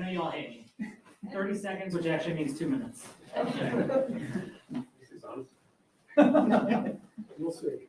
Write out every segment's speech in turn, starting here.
know you all hate me. 30 seconds, which actually means 2 minutes. We'll see.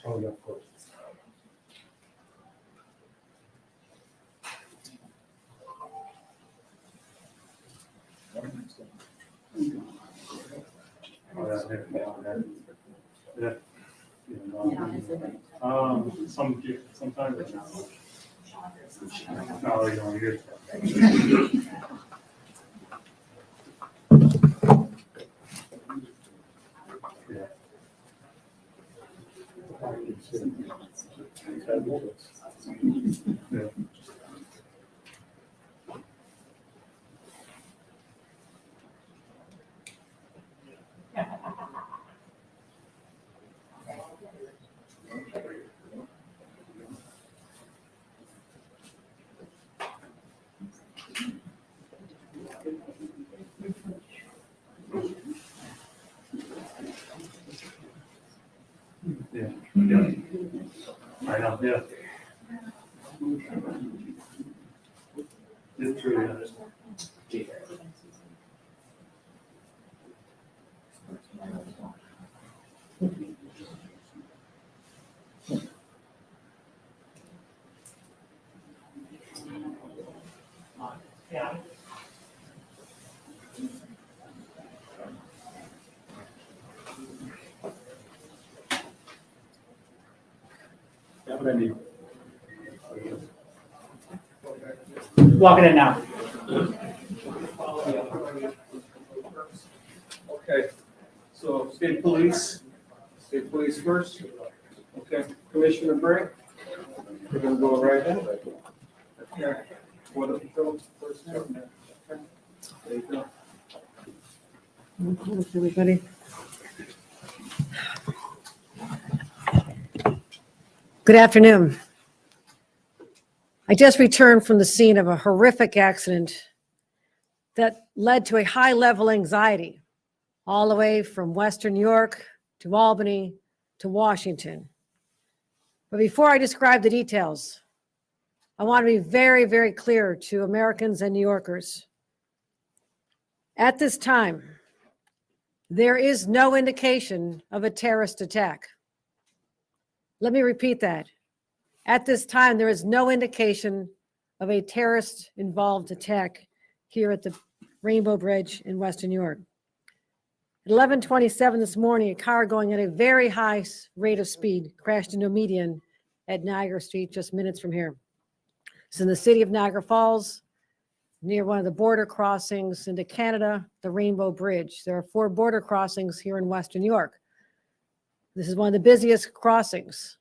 Oh, yeah, of course. Sometimes. No, you know, you're. Yeah. Yeah. Yeah. I know, yeah. It's true, yeah. Yeah. Yeah, but I mean. Walking in now. Okay, so state police first. Okay, Commissioner Bray. We're gonna go right in. Okay. Border Patrol first. Okay. There you go. Thanks, everybody. Good afternoon. I just returned from the scene of a horrific accident that led to a high-level anxiety all the way from Western New York to Albany to Washington. But before I describe the details, I want to be very, very clear to Americans and New Yorkers. At this time, there is no indication of a terrorist attack. Let me repeat that. At this time, there is no indication of a terrorist-involved attack here at the Rainbow Bridge in Western New York. At 11:27 this morning, a car going at a very high rate of speed crashed into a median at Niagara Street, just minutes from here. It's in the city of Niagara Falls, near one of the border crossings into Canada, the Rainbow Bridge. There are 4 border crossings here in Western New York. This is one of the busiest crossings,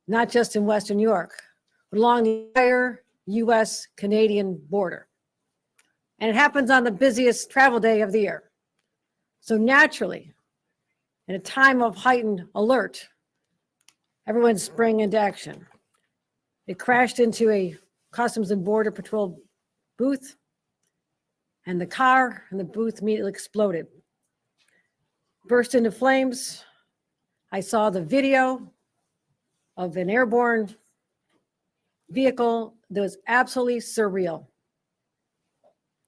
not just in Western New York, but along the entire US-Canadian border. And it happens on the busiest travel day of the year. So naturally, in a time of heightened alert, everyone sprang into action. It crashed into a Customs and Border Patrol booth, and the car and the booth immediately exploded. Burst into flames. I saw the video of an airborne vehicle that was absolutely surreal.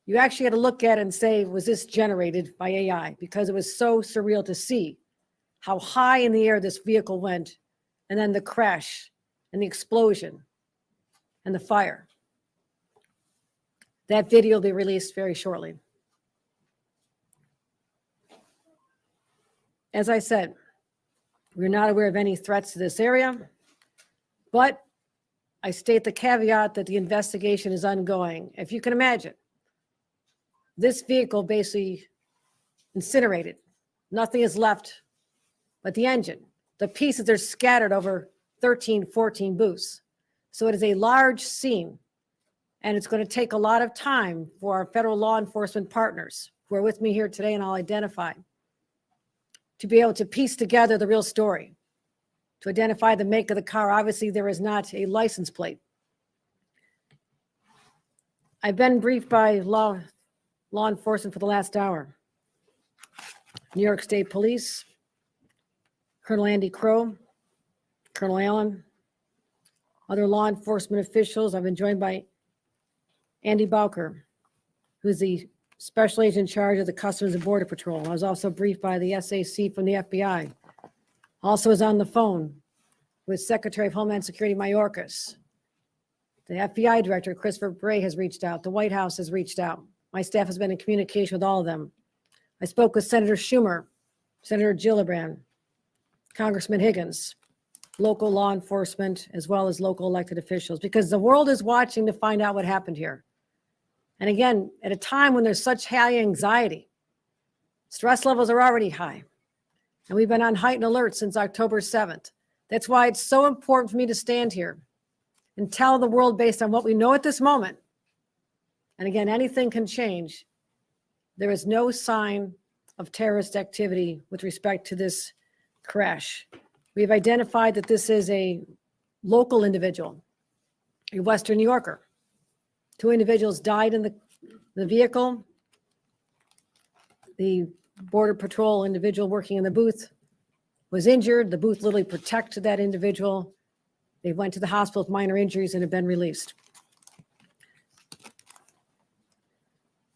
You actually had to look at it and say, was this generated by AI? Because it was so surreal to see how high in the air this vehicle went, and then the crash and the explosion and the fire. That video will be released very shortly. As I said, We're not aware of any threats to this area, but I state the caveat that the investigation is ongoing. If you can imagine, this vehicle basically incinerated. Nothing is left but the engine. The pieces are scattered over 13, 14 booths. So it is a large scene, and it's going to take a lot of time for our federal law enforcement partners who are with me here today, and I'll identify, to be able to piece together the real story, to identify the make of the car. Obviously, there is not a license plate. I've been briefed by law enforcement for the last hour. New York State Police, Colonel Andy Crow, Colonel Allen, other law enforcement officials. I've been joined by Andy Bowker, who's the special agent in charge of the Customs and Border Patrol. I was also briefed by the SAC from the FBI. Also is on the phone with Secretary of Homeland Security Mayorkas. The FBI Director, Christopher Bray, has reached out. The White House has reached out. My staff has been in communication with all of them. I spoke with Senator Schumer, Senator Gillibrand, Congressman Higgins, local law enforcement, as well as local elected officials, because the world is watching to find out what happened here. And again, at a time when there's such high anxiety, stress levels are already high. And we've been on heightened alert since October 7th. That's why it's so important for me to stand here and tell the world, based on what we know at this moment, and again, anything can change, there is no sign of terrorist activity with respect to this crash. We've identified that this is a local individual, a Western New Yorker. 2 individuals died in the vehicle. The Border Patrol individual working in the booth was injured. The booth literally protected that individual. They went to the hospital with minor injuries and have been released.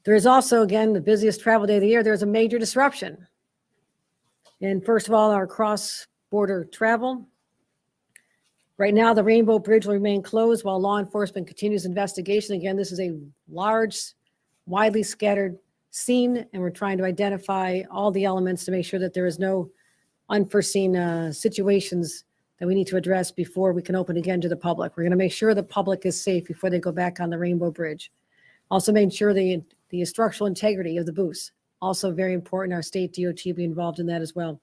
There is also, again, the busiest travel day of the year. There's a major disruption. And first of all, our cross-border travel. Right now, the Rainbow Bridge will remain closed while law enforcement continues investigation. Again, this is a large, widely scattered scene, and we're trying to identify all the elements to make sure that there is no unforeseen situations that we need to address before we can open again to the public. We're going to make sure the public is safe before they go back on the Rainbow Bridge. Also make sure the structural integrity of the booths, also very important. Our state DOT will be involved in that as well.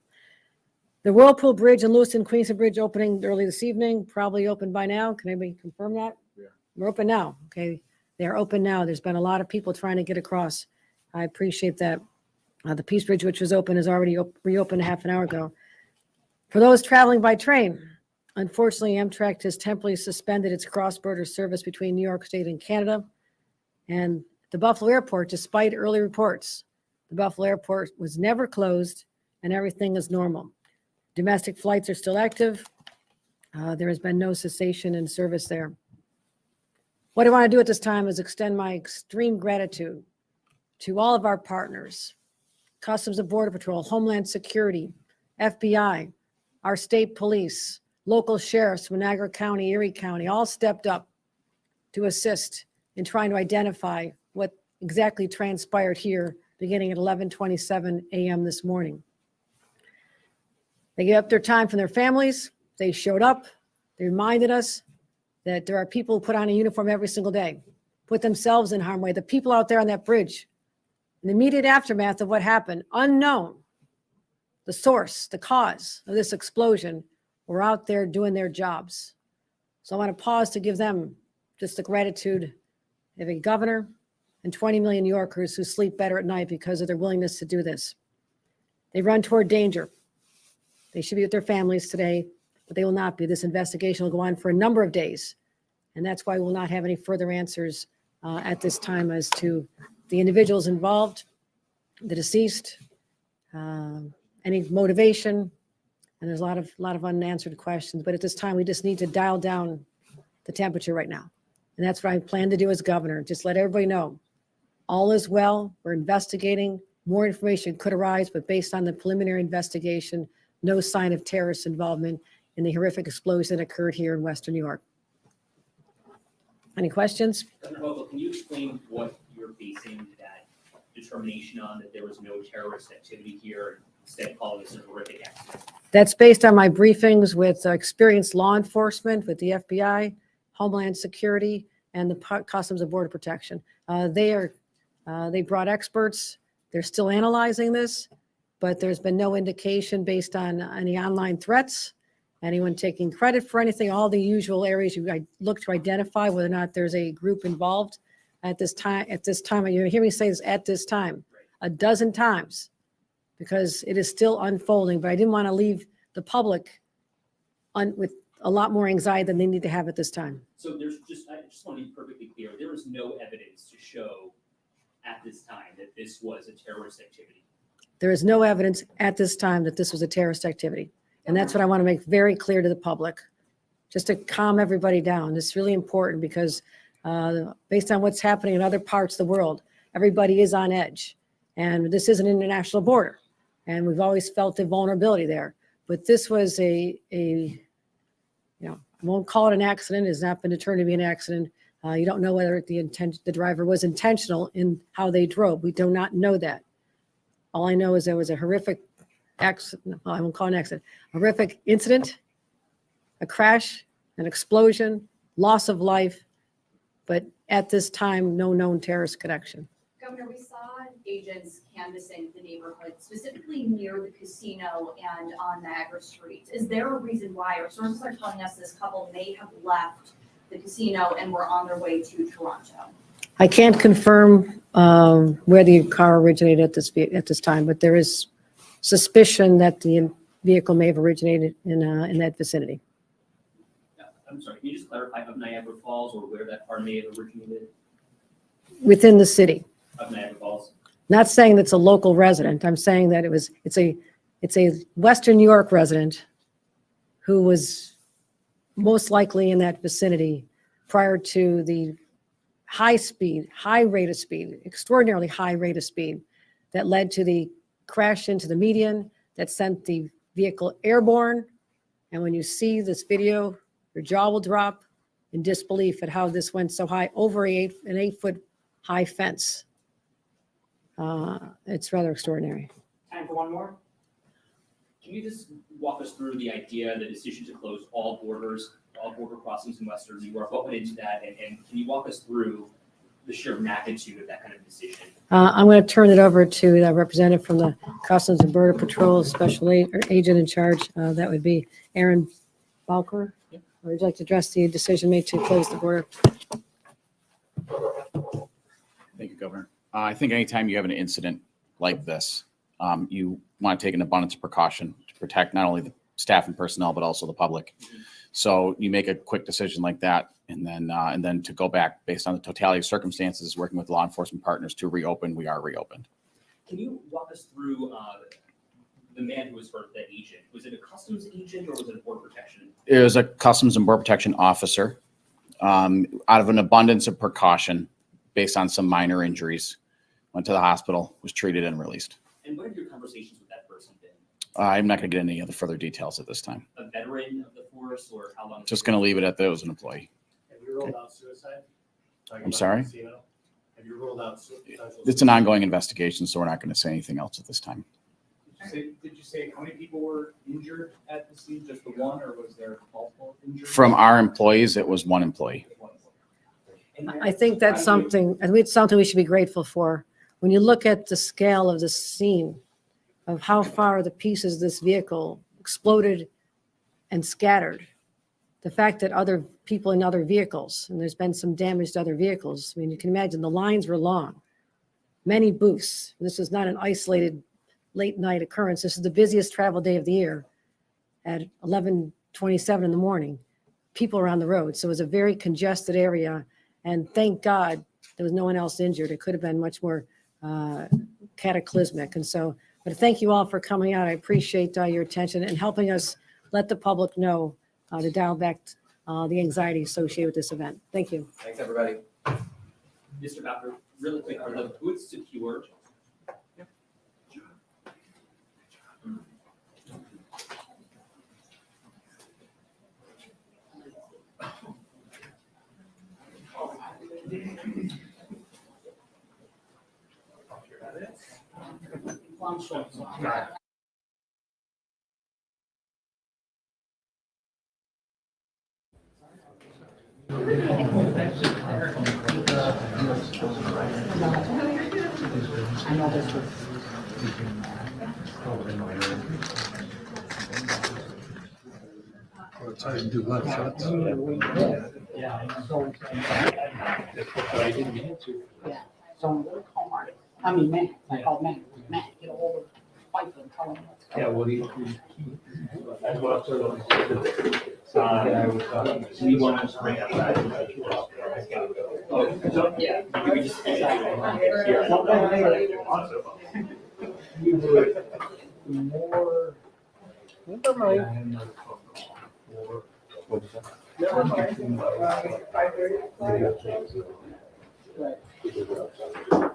The Whirlpool Bridge and Lewiston Queenston Bridge opening early this evening, probably open by now. Can anybody confirm that? Yeah. We're open now. Okay. They're open now. There's been a lot of people trying to get across. I appreciate that. The Peace Bridge, which was open, is already reopened half an hour ago. For those traveling by train, unfortunately, Amtrak has temporarily suspended its cross-border service between New York State and Canada. And the Buffalo Airport, despite early reports, the Buffalo Airport was never closed and everything is normal. Domestic flights are still active. There has been no cessation in service there. What I want to do at this time is extend my extreme gratitude to all of our partners, Customs and Border Patrol, Homeland Security, FBI, our state police, local sheriffs, Niagara County, Erie County, all stepped up to assist in trying to identify what exactly transpired here beginning at 11:27 a.m. this morning. They gave up their time from their families. They showed up. They reminded us that there are people who put on a uniform every single day, put themselves in harm's way. The people out there on that bridge, in the immediate aftermath of what happened, unknown, the source, the cause of this explosion, were out there doing their jobs. So I want to pause to give them just the gratitude of a governor and 20 million New Yorkers who sleep better at night because of their willingness to do this. They run toward danger. They should be with their families today, but they will not be. This investigation will go on for a number of days, and that's why we will not have any further answers at this time as to the individuals involved, the deceased, any motivation, and there's a lot of unanswered questions. But at this time, we just need to dial down the temperature right now, and that's what I plan to do as governor. Just let everybody know all is well. We're investigating. More information could arise, but based on the preliminary investigation, no sign of terrorist involvement in the horrific explosion that occurred here in Western New York. Any questions? Governor Hochul, can you explain what you're basing that determination on, that there was no terrorist activity here, instead of calling this a horrific accident? That's based on my briefings with experienced law enforcement, with the FBI, Homeland Security, and the Customs and Border Protection. They brought experts. They're still analyzing this, but there's been no indication based on any online threats, anyone taking credit for anything, all the usual areas you look to identify whether or not there's a group involved at this time. You hear me say this at this time a dozen times because it is still unfolding, but I didn't want to leave the public with a lot more anxiety than they need to have at this time. So I just want to be perfectly clear, there is no evidence to show at this time that this was a terrorist activity. There is no evidence at this time that this was a terrorist activity. And that's what I want to make very clear to the public, just to calm everybody down. It's really important because based on what's happening in other parts of the world, everybody is on edge. And this is an international border. And we've always felt the vulnerability there. But this was I won't call it an accident. It's not been determined to be an accident. You don't know whether the driver was intentional in how they drove. We do not know that. All I know is there was a horrific accident. Well, I won't call it an accident. Horrific incident, a crash, an explosion, loss of life. But at this time, no known terrorist connection. Governor, we saw agents canvassing the neighborhood, specifically near the casino and on Niagara Street. Is there a reason why, or sources are telling us this couple may have left the casino and were on their way to Toronto? I can't confirm where the car originated at this time, but there is suspicion that the vehicle may have originated in that vicinity. I'm sorry, can you just clarify of Niagara Falls or where that car may have originated Within the city. of Niagara Falls? Not saying that's a local resident. I'm saying that it's a Western New York resident who was most likely in that vicinity prior to the high rate of speed, extraordinarily high rate of speed that led to the crash into the median that sent the vehicle airborne. And when you see this video, your jaw will drop in disbelief at how this went so high over an 8-foot high fence. It's rather extraordinary. Time for one more? Can you just walk us through the idea, the decision to close all border crossings in Western New York? What went into that? And can you walk us through the sheer magnitude of that kind of decision? I'm going to turn it over to the representative from the Customs and Border Patrol, Special Agent in charge. That would be Aaron Balker. Yep. Would you like to address the decision made to close the border? Thank you, Governor. I think anytime you have an incident like this, you want to take an abundance of precaution to protect not only the staff and personnel, but also the public. So you make a quick decision like that, and then to go back based on the totality of circumstances, working with law enforcement partners to reopen, we are reopened. Can you walk us through the man who was hurt, the agent? Was it a customs agent or was it a border protection? It was a Customs and Border Protection officer. Out of an abundance of precaution, based on some minor injuries, went to the hospital, was treated and released. And what have your conversations with that person been? I'm not going to get into any other further details at this time. A veteran of the force, or how long? Just going to leave it at that. It was an employee. Have you ruled out suicide? I'm sorry? Have you ruled out potential? It's an ongoing investigation, so we're not going to say anything else at this time. Did you say how many people were injured at the scene? Just the one, or was there multiple injuries? From our employees, it was one employee. I think that's something, I think it's something we should be grateful for. When you look at the scale of the scene, of how far the pieces of this vehicle exploded and scattered, the fact that other people in other vehicles, and there's been some damage to other vehicles. I mean, you can imagine the lines were long, many booths. This is not an isolated late night occurrence. This is the busiest travel day of the year at 11:27 in the morning. People are on the road. So it was a very congested area. And thank God there was no one else injured. It could have been much more cataclysmic. And so, but thank you all for coming out. I appreciate your attention and helping us let the public know to dial back the anxiety associated with this event. Thank you. Thanks, everybody. Mr. Bowker, really quick, are the booths secured? Long shot. I know this was. It's hard to do left shots. Yeah. So. Yeah, so hard. I mean, Matt, I called Matt, get a hold of Piper and tell him what's going on. Yeah, what do you? We want to bring outside. Oh, yeah, you could just. You do it more. Never mind. Never mind. 5:30.